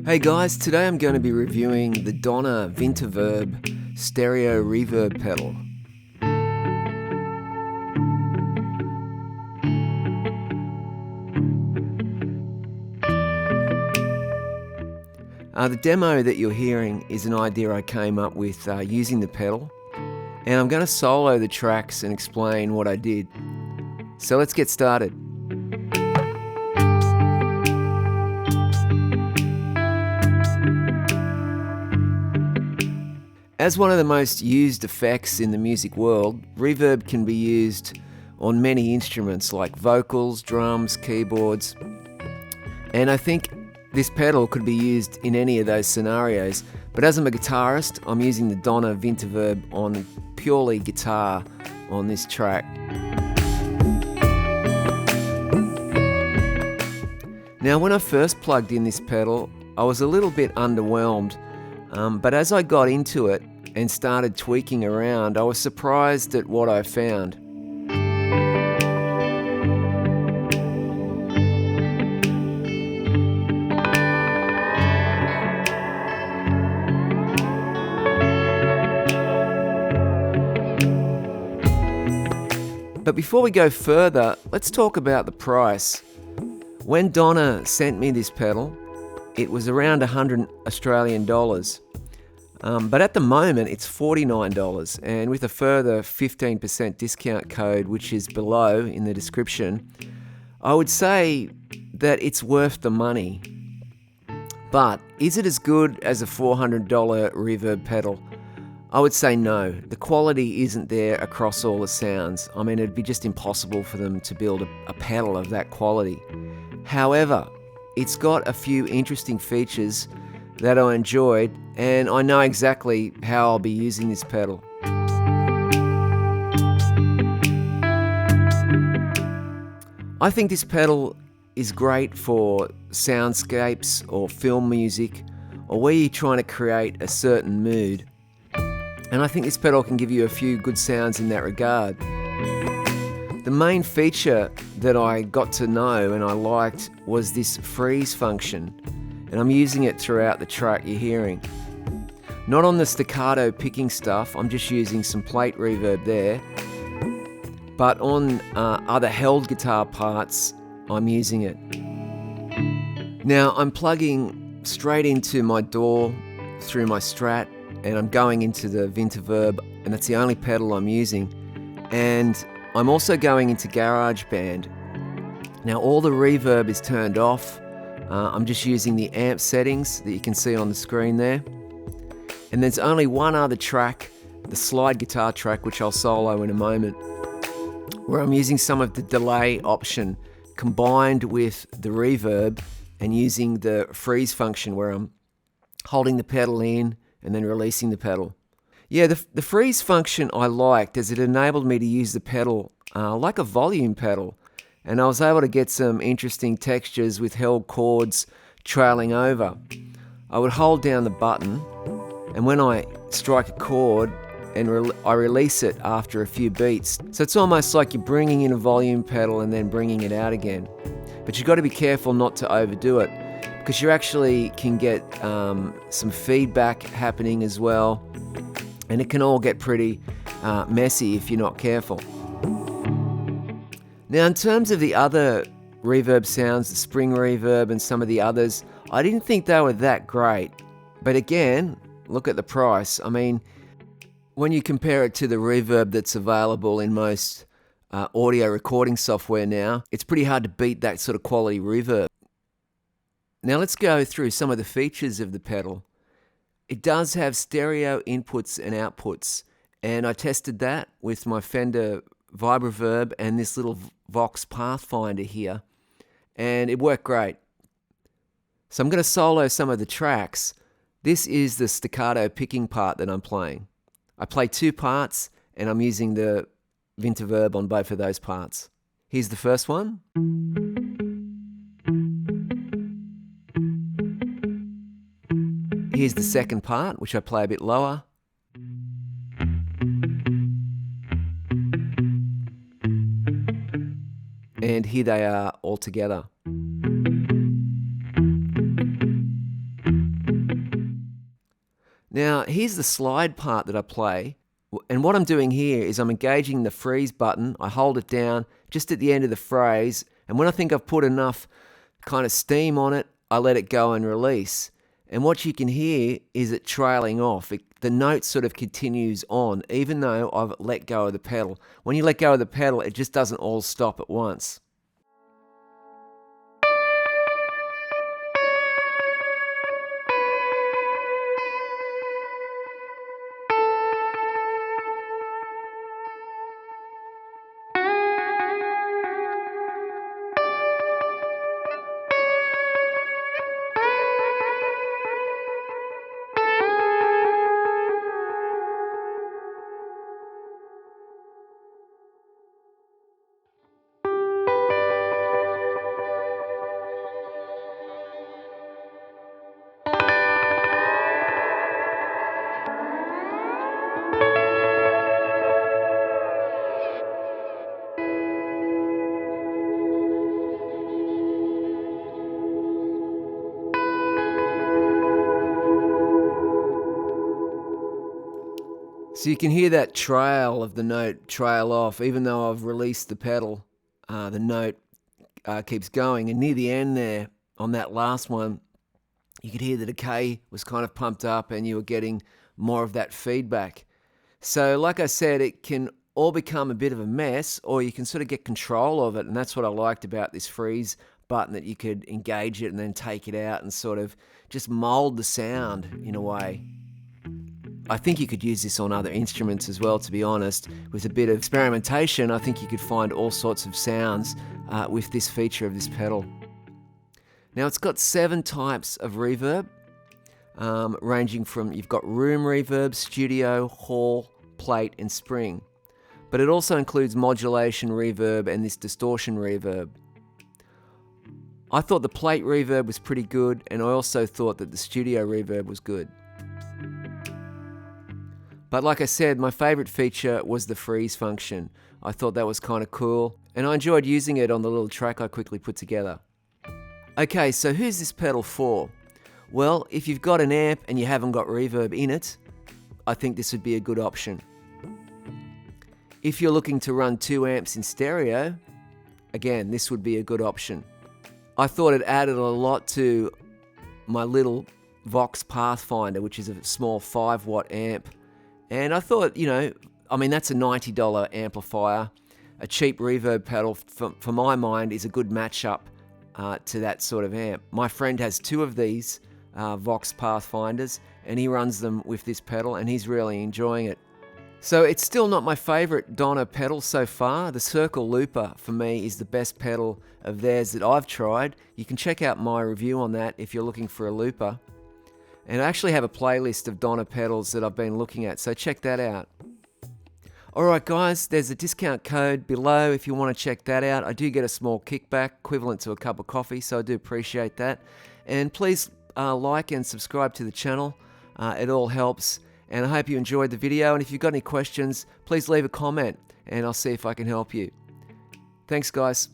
Hey guys, today I'm going to be reviewing the Donner Vintaverb Stereo Reverb pedal. The demo that you're hearing is an idea I came up with using the pedal, and I'm going to solo the tracks and explain what I did. So let's get started. As one of the most used effects in the music world, reverb can be used on many instruments like vocals, drums, keyboards, and I think this pedal could be used in any of those scenarios. But as I'm a guitarist, I'm using the Donner Vintaverb on purely guitar on this track. Now, when I first plugged in this pedal, I was a little bit underwhelmed, but as I got into it and started tweaking around, I was surprised at what I found. But before we go further, let's talk about the price. When Donner sent me this pedal, it was around 100 Australian dollars. But at the moment, it's $49, and with a further 15% discount code, which is below in the description, I would say that it's worth the money. But is it as good as a $400 reverb pedal? I would say no. The quality isn't there across all the sounds. I mean, it'd be just impossible for them to build a pedal of that quality. However, it's got a few interesting features that I enjoyed, and I know exactly how I'll be using this pedal. I think this pedal is great for soundscapes or film music, or where you're trying to create a certain mood. And I think this pedal can give you a few good sounds in that regard. The main feature that I got to know and I liked was this freeze function, and I'm using it throughout the track you're hearing. Not on the staccato picking stuff, I'm just using some plate reverb there, but on other held guitar parts, I'm using it. Now I'm plugging straight into my DAW through my Strat, and I'm going into the Vintaverb, and that's the only pedal I'm using. And I'm also going into GarageBand. Now all the reverb is turned off. I'm just using the amp settings that you can see on the screen there. And there's only one other track, the slide guitar track, which I'll solo in a moment, where I'm using some of the delay option combined with the reverb and using the freeze function where I'm holding the pedal in and then releasing the pedal. Yeah, the freeze function I liked, as it enabled me to use the pedal like a volume pedal, and I was able to get some interesting textures with held chords trailing over. I would hold down the button, and when I strike a chord, and I release it after a few beats. So it's almost like you're bringing in a volume pedal and then bringing it out again. But you've got to be careful not to overdo it, because you actually can get some feedback happening as well, and it can all get pretty messy if you're not careful. Now, in terms of the other reverb sounds, the spring reverb and some of the others, I didn't think they were that great. But again, look at the price. I mean, when you compare it to the reverb that's available in most audio recording software now, it's pretty hard to beat that sort of quality reverb. Now let's go through some of the features of the pedal. It does have stereo inputs and outputs, and I tested that with my Fender Vibreverb and this little Vox Pathfinder here, and it worked great. So I'm going to solo some of the tracks. This is the staccato picking part that I'm playing. I play two parts, and I'm using the Vintaverb on both of those parts. Here's the first one. Here's the second part, which I play a bit lower. And here they are all together. Now, here's the slide part that I play. And what I'm doing here is I'm engaging the freeze button. I hold it down just at the end of the phrase. And when I think I've put enough kind of steam on it, I let it go and release. And what you can hear is it trailing off. The note sort of continues on, even though I've let go of the pedal. When you let go of the pedal, it just doesn't all stop at once. So you can hear that trail of the note trail off, even though I've released the pedal. The note keeps going, and near the end there, on that last one, you could hear the decay was kind of pumped up, and you were getting more of that feedback. So, like I said, it can all become a bit of a mess, or you can sort of get control of it, and that's what I liked about this freeze button, that you could engage it and then take it out and sort of just mold the sound in a way. I think you could use this on other instruments as well, to be honest. With a bit of experimentation, I think you could find all sorts of sounds with this feature of this pedal. Now, it's got 7 types of reverb, ranging from, you've got room reverb, studio, hall, plate, and spring. But it also includes modulation reverb and this distortion reverb. I thought the plate reverb was pretty good, and I also thought that the studio reverb was good. But like I said, my favourite feature was the freeze function. I thought that was kind of cool, and I enjoyed using it on the little track I quickly put together. Okay, so who's this pedal for? Well, if you've got an amp and you haven't got reverb in it, I think this would be a good option. If you're looking to run 2 amps in stereo, again, this would be a good option. I thought it added a lot to my little Vox Pathfinder, which is a small 5-watt amp. And I thought, that's a $90 amplifier. A cheap reverb pedal, for my mind, is a good matchup to that sort of amp. My friend has 2 of these Vox Pathfinders, and he runs them with this pedal, and he's really enjoying it. So it's still not my favorite Donner pedal so far. The Circle Looper, for me, is the best pedal of theirs that I've tried. You can check out my review on that if you're looking for a looper. And I actually have a playlist of Donner pedals that I've been looking at, so check that out. Alright guys, there's a discount code below if you want to check that out. I do get a small kickback, equivalent to a cup of coffee, so I do appreciate that. And please like and subscribe to the channel. It all helps. And I hope you enjoyed the video, and if you've got any questions, please leave a comment, and I'll see if I can help you. Thanks guys.